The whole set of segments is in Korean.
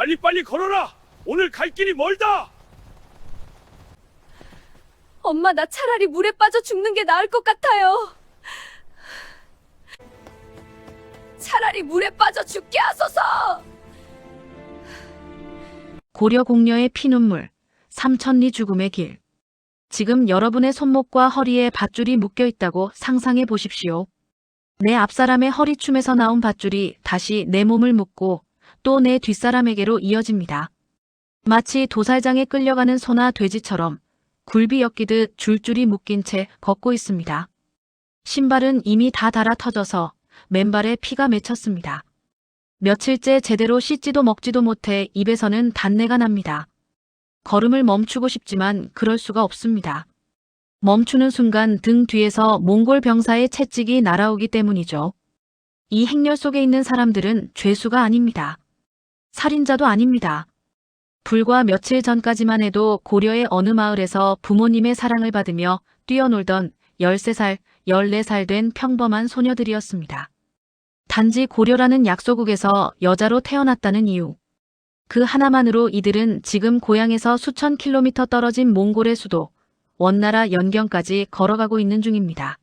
빨리빨리 걸어라! 오늘 갈 길이 멀다! 엄마, 나 차라리 물에 빠져 죽는 게 나을 것 같아요. 차라리 물에 빠져 죽게 하소서! 고려 공녀의 피눈물, 삼천리 죽음의 길. 지금 여러분의 손목과 허리에 밧줄이 묶여 있다고 상상해 보십시오. 내 앞사람의 허리춤에서 나온 밧줄이 다시 내 몸을 묶고 또 내 뒷사람에게로 이어집니다. 마치 도살장에 끌려가는 소나 돼지처럼 굴비 엮이듯 줄줄이 묶인 채 걷고 있습니다. 신발은 이미 다 닳아 터져서 맨발에 피가 맺혔습니다. 며칠째 제대로 씻지도 먹지도 못해 입에서는 단내가 납니다. 걸음을 멈추고 싶지만 그럴 수가 없습니다. 멈추는 순간 등 뒤에서 몽골 병사의 채찍이 날아오기 때문이죠. 이 행렬 속에 있는 사람들은 죄수가 아닙니다. 살인자도 아닙니다. 불과 며칠 전까지만 해도 고려의 어느 마을에서 부모님의 사랑을 받으며 뛰어놀던 13살, 14살 된 평범한 소녀들이었습니다. 단지 고려라는 약소국에서 여자로 태어났다는 이유. 그 하나만으로 이들은 지금 고향에서 수천 킬로미터 떨어진 몽골의 수도, 원나라 연경까지 걸어가고 있는 중입니다.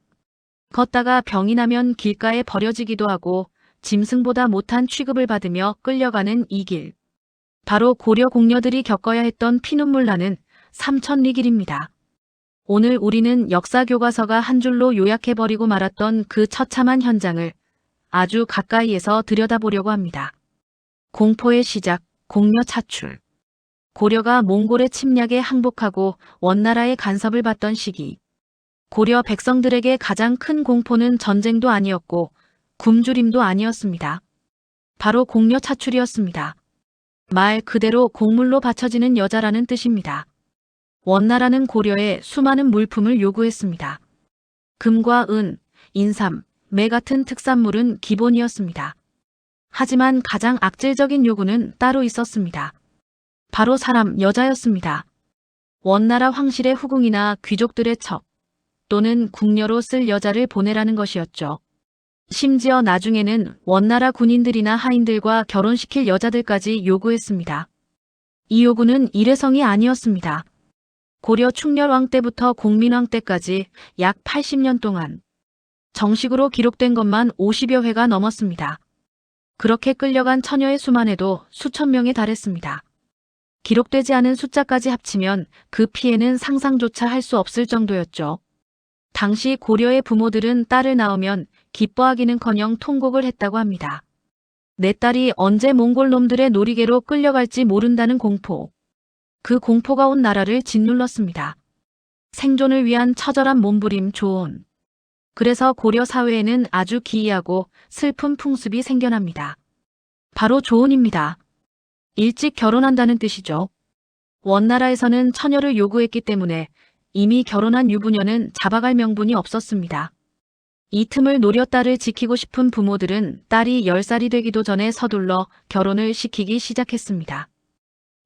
걷다가 병이 나면 길가에 버려지기도 하고 짐승보다 못한 취급을 받으며 끌려가는 이 길. 바로 고려 공녀들이 겪어야 했던 피눈물 나는 삼천리 길입니다. 오늘 우리는 역사 교과서가 한 줄로 요약해버리고 말았던 그 처참한 현장을 아주 가까이에서 들여다보려고 합니다. 공포의 시작, 공녀 차출. 고려가 몽골의 침략에 항복하고 원나라의 간섭을 받던 시기. 고려 백성들에게 가장 큰 공포는 전쟁도 아니었고 굶주림도 아니었습니다. 바로 공녀 차출이었습니다. 말 그대로 곡물로 바쳐지는 여자라는 뜻입니다. 원나라는 고려에 수많은 물품을 요구했습니다. 금과 은, 인삼, 매 같은 특산물은 기본이었습니다. 하지만 가장 악질적인 요구는 따로 있었습니다. 바로 사람, 여자였습니다. 원나라 황실의 후궁이나 귀족들의 첩, 또는 궁녀로 쓸 여자를 보내라는 것이었죠. 심지어 나중에는 원나라 군인들이나 하인들과 결혼시킬 여자들까지 요구했습니다. 이 요구는 일회성이 아니었습니다. 고려 충렬왕 때부터 공민왕 때까지 약 80년 동안 정식으로 기록된 것만 50여 회가 넘었습니다. 그렇게 끌려간 처녀의 수만 해도 수천 명에 달했습니다. 기록되지 않은 숫자까지 합치면 그 피해는 상상조차 할 수 없을 정도였죠. 당시 고려의 부모들은 딸을 낳으면 기뻐하기는커녕 통곡을 했다고 합니다. 내 딸이 언제 몽골 놈들의 놀이개로 끌려갈지 모른다는 공포. 그 공포가 온 나라를 짓눌렀습니다. 생존을 위한 처절한 몸부림 조언. 그래서 고려 사회에는 아주 기이하고 슬픈 풍습이 생겨납니다. 바로 조언입니다. 일찍 결혼한다는 뜻이죠. 원나라에서는 처녀를 요구했기 때문에 이미 결혼한 유부녀는 잡아갈 명분이 없었습니다. 이 틈을 노려 딸을 지키고 싶은 부모들은 딸이 10살이 되기도 전에 서둘러 결혼을 시키기 시작했습니다.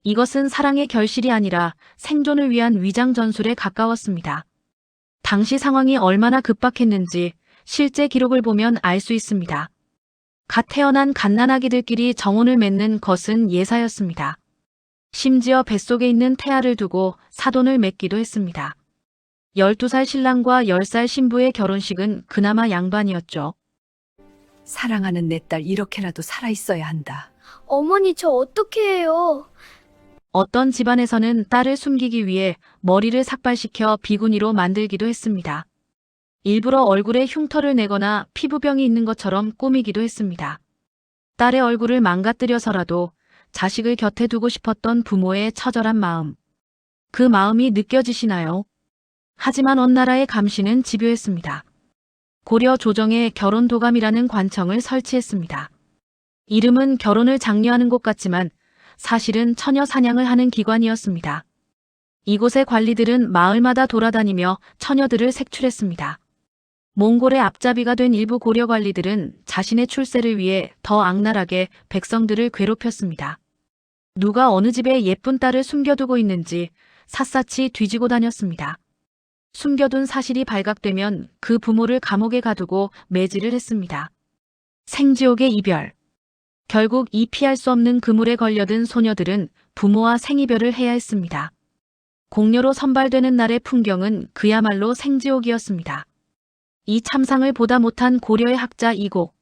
이것은 사랑의 결실이 아니라 생존을 위한 위장 전술에 가까웠습니다. 당시 상황이 얼마나 급박했는지 실제 기록을 보면 알 수 있습니다. 갓 태어난 갓난아기들끼리 정혼을 맺는 것은 예사였습니다. 심지어 뱃속에 있는 태아를 두고 사돈을 맺기도 했습니다. 12살 신랑과 10살 신부의 결혼식은 그나마 양반이었죠. 사랑하는 내 딸 이렇게라도 살아있어야 한다. 어머니, 저 어떻게 해요? 어떤 집안에서는 딸을 숨기기 위해 머리를 삭발시켜 비구니로 만들기도 했습니다. 일부러 얼굴에 흉터를 내거나 피부병이 있는 것처럼 꾸미기도 했습니다. 딸의 얼굴을 망가뜨려서라도 자식을 곁에 두고 싶었던 부모의 처절한 마음. 그 마음이 느껴지시나요? 하지만 원나라의 감시는 집요했습니다. 고려 조정에 결혼도감이라는 관청을 설치했습니다. 이름은 결혼을 장려하는 곳 같지만 사실은 처녀 사냥을 하는 기관이었습니다. 이곳의 관리들은 마을마다 돌아다니며 처녀들을 색출했습니다. 몽골의 앞잡이가 된 일부 고려 관리들은 자신의 출세를 위해 더 악랄하게 백성들을 괴롭혔습니다. 누가 어느 집에 예쁜 딸을 숨겨두고 있는지 샅샅이 뒤지고 다녔습니다. 숨겨둔 사실이 발각되면 그 부모를 감옥에 가두고 매질을 했습니다. 생지옥의 이별. 결국 이 피할 수 없는 그물에 걸려든 소녀들은 부모와 생이별을 해야 했습니다. 공녀로 선발되는 날의 풍경은 그야말로 생지옥이었습니다. 이 참상을 보다 못한 고려의 학자 이곡.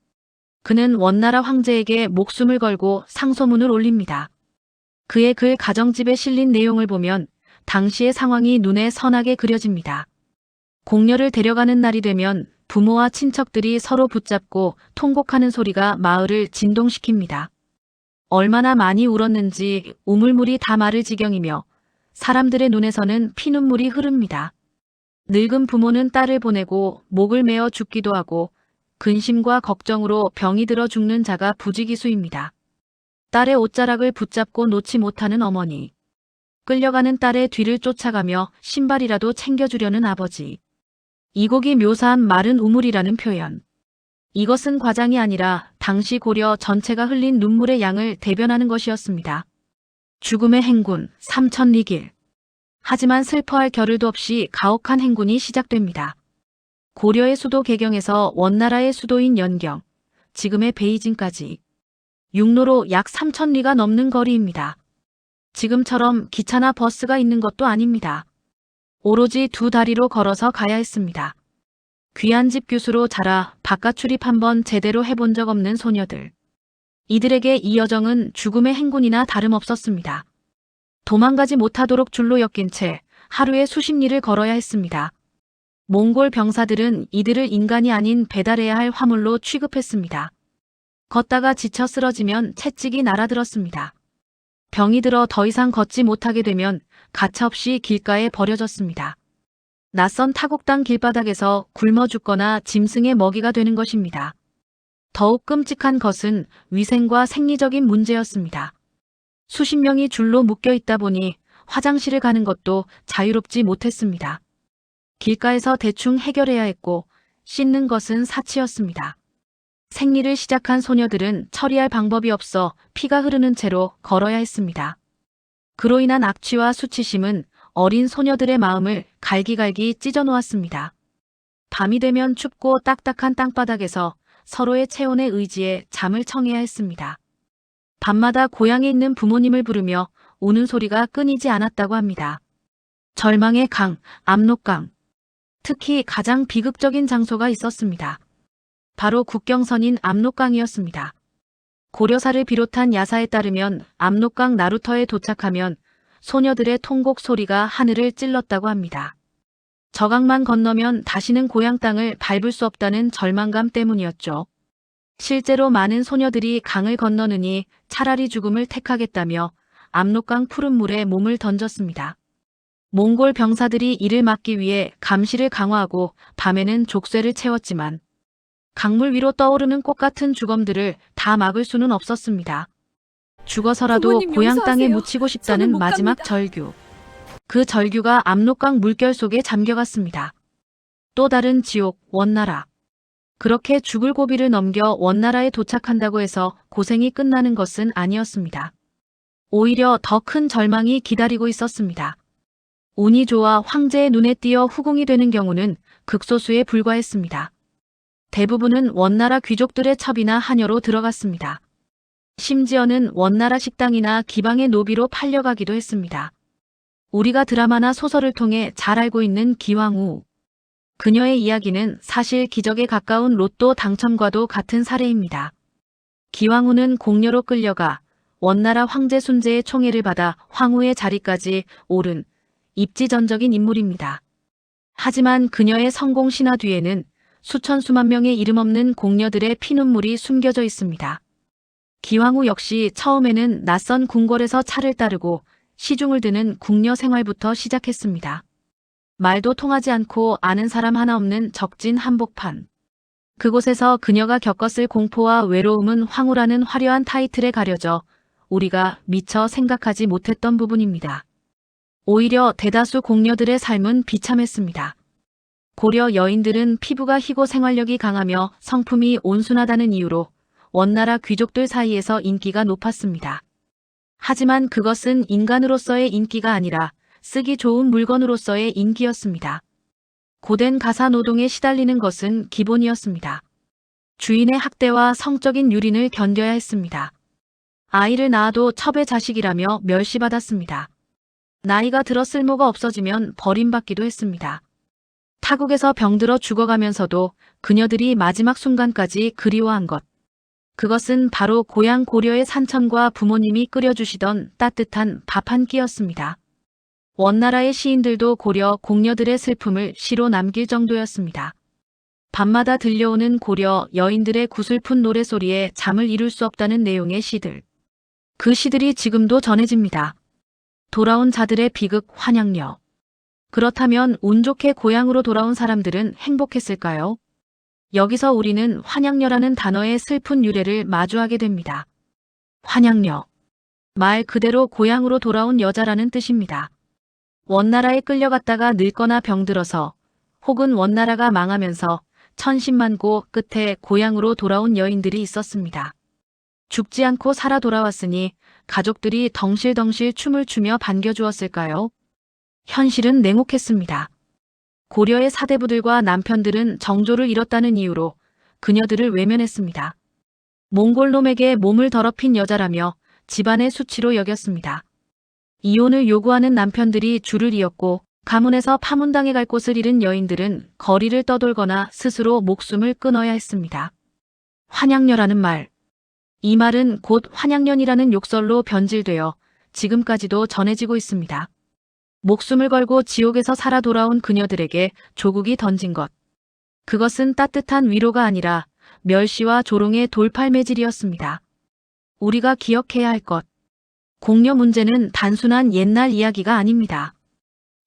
그는 원나라 황제에게 목숨을 걸고 상소문을 올립니다. 그의 글 가정집에 실린 내용을 보면 당시의 상황이 눈에 선하게 그려집니다. 공녀를 데려가는 날이 되면 부모와 친척들이 서로 붙잡고 통곡하는 소리가 마을을 진동시킵니다. 얼마나 많이 울었는지 우물물이 다 마를 지경이며 사람들의 눈에서는 피눈물이 흐릅니다. 늙은 부모는 딸을 보내고 목을 메어 죽기도 하고 근심과 걱정으로 병이 들어 죽는 자가 부지기수입니다. 딸의 옷자락을 붙잡고 놓지 못하는 어머니, 끌려가는 딸의 뒤를 쫓아가며 신발이라도 챙겨주려는 아버지. 이곡이 묘사한 마른 우물이라는 표현. 이것은 과장이 아니라 당시 고려 전체가 흘린 눈물의 양을 대변하는 것이었습니다. 죽음의 행군, 삼천리길. 하지만 슬퍼할 겨를도 없이 가혹한 행군이 시작됩니다. 고려의 수도 개경에서 원나라의 수도인 연경, 지금의 베이징까지 육로로 약 3,000리가 넘는 거리입니다. 지금처럼 기차나 버스가 있는 것도 아닙니다. 오로지 두 다리로 걸어서 가야 했습니다. 귀한 집 교수로 자라 바깥 출입 한번 제대로 해본 적 없는 소녀들. 이들에게 이 여정은 죽음의 행군이나 다름없었습니다. 도망가지 못하도록 줄로 엮인 채 하루에 수십 리를 걸어야 했습니다. 몽골 병사들은 이들을 인간이 아닌 배달해야 할 화물로 취급했습니다. 걷다가 지쳐 쓰러지면 채찍이 날아들었습니다. 병이 들어 더 이상 걷지 못하게 되면 가차없이 길가에 버려졌습니다. 낯선 타국 땅 길바닥에서 굶어 죽거나 짐승의 먹이가 되는 것입니다. 더욱 끔찍한 것은 위생과 생리적인 문제였습니다. 수십 명이 줄로 묶여 있다 보니 화장실을 가는 것도 자유롭지 못했습니다. 길가에서 대충 해결해야 했고 씻는 것은 사치였습니다. 생리를 시작한 소녀들은 처리할 방법이 없어 피가 흐르는 채로 걸어야 했습니다. 그로 인한 악취와 수치심은 어린 소녀들의 마음을 갈기갈기 찢어놓았습니다. 밤이 되면 춥고 딱딱한 땅바닥에서 서로의 체온에 의지해 잠을 청해야 했습니다. 밤마다 고향에 있는 부모님을 부르며 우는 소리가 끊이지 않았다고 합니다. 절망의 강, 압록강. 특히 가장 비극적인 장소가 있었습니다. 바로 국경선인 압록강이었습니다. 고려사를 비롯한 야사에 따르면 압록강 나루터에 도착하면 소녀들의 통곡 소리가 하늘을 찔렀다고 합니다. 저강만 건너면 다시는 고향 땅을 밟을 수 없다는 절망감 때문이었죠. 실제로 많은 소녀들이 강을 건너느니 차라리 죽음을 택하겠다며 압록강 푸른 물에 몸을 던졌습니다. 몽골 병사들이 이를 막기 위해 감시를 강화하고 밤에는 족쇄를 채웠지만 강물 위로 떠오르는 꽃 같은 주검들을 다 막을 수는 없었습니다. 죽어서라도 부모님 고향 땅에 용서하세요. 묻히고 저는 싶다는 못 마지막 갑니다. 절규. 그 절규가 압록강 물결 속에 잠겨갔습니다. 또 다른 지옥, 원나라. 그렇게 죽을 고비를 넘겨 원나라에 도착한다고 해서 고생이 끝나는 것은 아니었습니다. 오히려 더 큰 절망이 기다리고 있었습니다. 운이 좋아 황제의 눈에 띄어 후궁이 되는 경우는 극소수에 불과했습니다. 대부분은 원나라 귀족들의 첩이나 하녀로 들어갔습니다. 심지어는 원나라 식당이나 기방의 노비로 팔려가기도 했습니다. 우리가 드라마나 소설을 통해 잘 알고 있는 기왕후. 그녀의 이야기는 사실 기적에 가까운 로또 당첨과도 같은 사례입니다. 기왕후는 공녀로 끌려가 원나라 황제 순제의 총애를 받아 황후의 자리까지 오른 입지전적인 인물입니다. 하지만 그녀의 성공 신화 뒤에는 수천 수만 명의 이름 없는 공녀들의 피눈물이 숨겨져 있습니다. 기왕후 역시 처음에는 낯선 궁궐에서 차를 따르고 시중을 드는 궁녀 생활부터 시작했습니다. 말도 통하지 않고 아는 사람 하나 없는 적진 한복판. 그곳에서 그녀가 겪었을 공포와 외로움은 황후라는 화려한 타이틀에 가려져 우리가 미처 생각하지 못했던 부분입니다. 오히려 대다수 공녀들의 삶은 비참했습니다. 고려 여인들은 피부가 희고 생활력이 강하며 성품이 온순하다는 이유로 원나라 귀족들 사이에서 인기가 높았습니다. 하지만 그것은 인간으로서의 인기가 아니라 쓰기 좋은 물건으로서의 인기였습니다. 고된 가사 노동에 시달리는 것은 기본이었습니다. 주인의 학대와 성적인 유린을 견뎌야 했습니다. 아이를 낳아도 첩의 자식이라며 멸시받았습니다. 나이가 들어 쓸모가 없어지면 버림받기도 했습니다. 타국에서 병들어 죽어가면서도 그녀들이 마지막 순간까지 그리워한 것. 그것은 바로 고향 고려의 산천과 부모님이 끓여주시던 따뜻한 밥 한 끼였습니다. 원나라의 시인들도 고려 공녀들의 슬픔을 시로 남길 정도였습니다. 밤마다 들려오는 고려 여인들의 구슬픈 노래소리에 잠을 이룰 수 없다는 내용의 시들. 그 시들이 지금도 전해집니다. 돌아온 자들의 비극 환양녀. 그렇다면 운 좋게 고향으로 돌아온 사람들은 행복했을까요? 여기서 우리는 환양녀라는 단어의 슬픈 유래를 마주하게 됩니다. 환양녀. 말 그대로 고향으로 돌아온 여자라는 뜻입니다. 원나라에 끌려갔다가 늙거나 병들어서 혹은 원나라가 망하면서 천신만고 끝에 고향으로 돌아온 여인들이 있었습니다. 죽지 않고 살아 돌아왔으니 가족들이 덩실덩실 춤을 추며 반겨주었을까요? 현실은 냉혹했습니다. 고려의 사대부들과 남편들은 정조를 잃었다는 이유로 그녀들을 외면했습니다. 몽골놈에게 몸을 더럽힌 여자라며 집안의 수치로 여겼습니다. 이혼을 요구하는 남편들이 줄을 이었고 가문에서 파문당해 갈 곳을 잃은 여인들은 거리를 떠돌거나 스스로 목숨을 끊어야 했습니다. 환양녀라는 말. 이 말은 곧 환양년이라는 욕설로 변질되어 지금까지도 전해지고 있습니다. 목숨을 걸고 지옥에서 살아 돌아온 그녀들에게 조국이 던진 것. 그것은 따뜻한 위로가 아니라 멸시와 조롱의 돌팔매질이었습니다. 우리가 기억해야 할 것. 공녀 문제는 단순한 옛날 이야기가 아닙니다.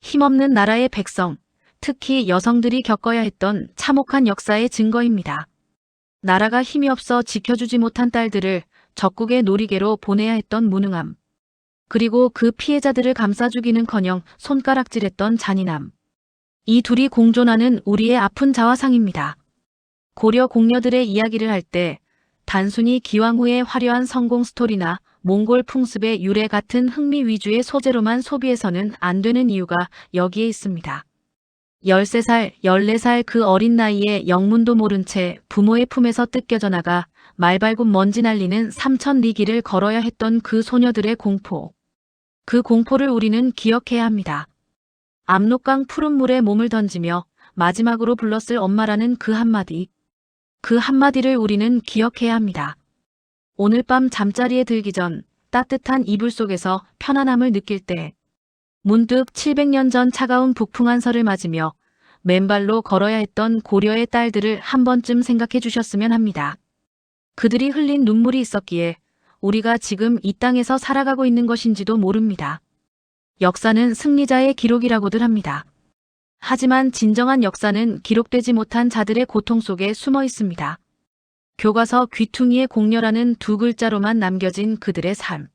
힘없는 나라의 백성, 특히 여성들이 겪어야 했던 참혹한 역사의 증거입니다. 나라가 힘이 없어 지켜주지 못한 딸들을 적국의 놀이개로 보내야 했던 무능함. 그리고 그 피해자들을 감싸주기는커녕 손가락질했던 잔인함. 이 둘이 공존하는 우리의 아픈 자화상입니다. 고려 공녀들의 이야기를 할 때 단순히 기왕후의 화려한 성공 스토리나 몽골 풍습의 유래 같은 흥미 위주의 소재로만 소비해서는 안 되는 이유가 여기에 있습니다. 13살, 14살 그 어린 나이에 영문도 모른 채 부모의 품에서 뜯겨져 나가 말발굽 먼지 날리는 삼천리 길을 걸어야 했던 그 소녀들의 공포. 그 공포를 우리는 기억해야 합니다. 압록강 푸른 물에 몸을 던지며 마지막으로 불렀을 엄마라는 그 한마디. 그 한마디를 우리는 기억해야 합니다. 오늘 밤 잠자리에 들기 전 따뜻한 이불 속에서 편안함을 느낄 때 문득 700년 전 차가운 북풍 한설을 맞으며 맨발로 걸어야 했던 고려의 딸들을 한 번쯤 생각해 주셨으면 합니다. 그들이 흘린 눈물이 있었기에 우리가 지금 이 땅에서 살아가고 있는 것인지도 모릅니다. 역사는 승리자의 기록이라고들 합니다. 하지만 진정한 역사는 기록되지 못한 자들의 고통 속에 숨어 있습니다. 교과서 귀퉁이의 공녀라는 두 글자로만 남겨진 그들의 삶.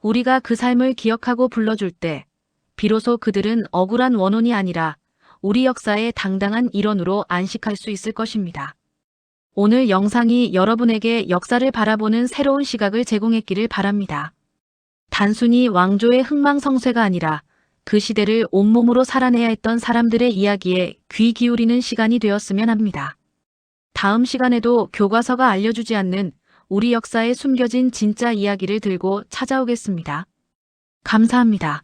우리가 그 삶을 기억하고 불러줄 때 비로소 그들은 억울한 원혼이 아니라 우리 역사의 당당한 일원으로 안식할 수 있을 것입니다. 오늘 영상이 여러분에게 역사를 바라보는 새로운 시각을 제공했기를 바랍니다. 단순히 왕조의 흥망성쇠가 아니라 그 시대를 온몸으로 살아내야 했던 사람들의 이야기에 귀 기울이는 시간이 되었으면 합니다. 다음 시간에도 교과서가 알려주지 않는 우리 역사에 숨겨진 진짜 이야기를 들고 찾아오겠습니다. 감사합니다.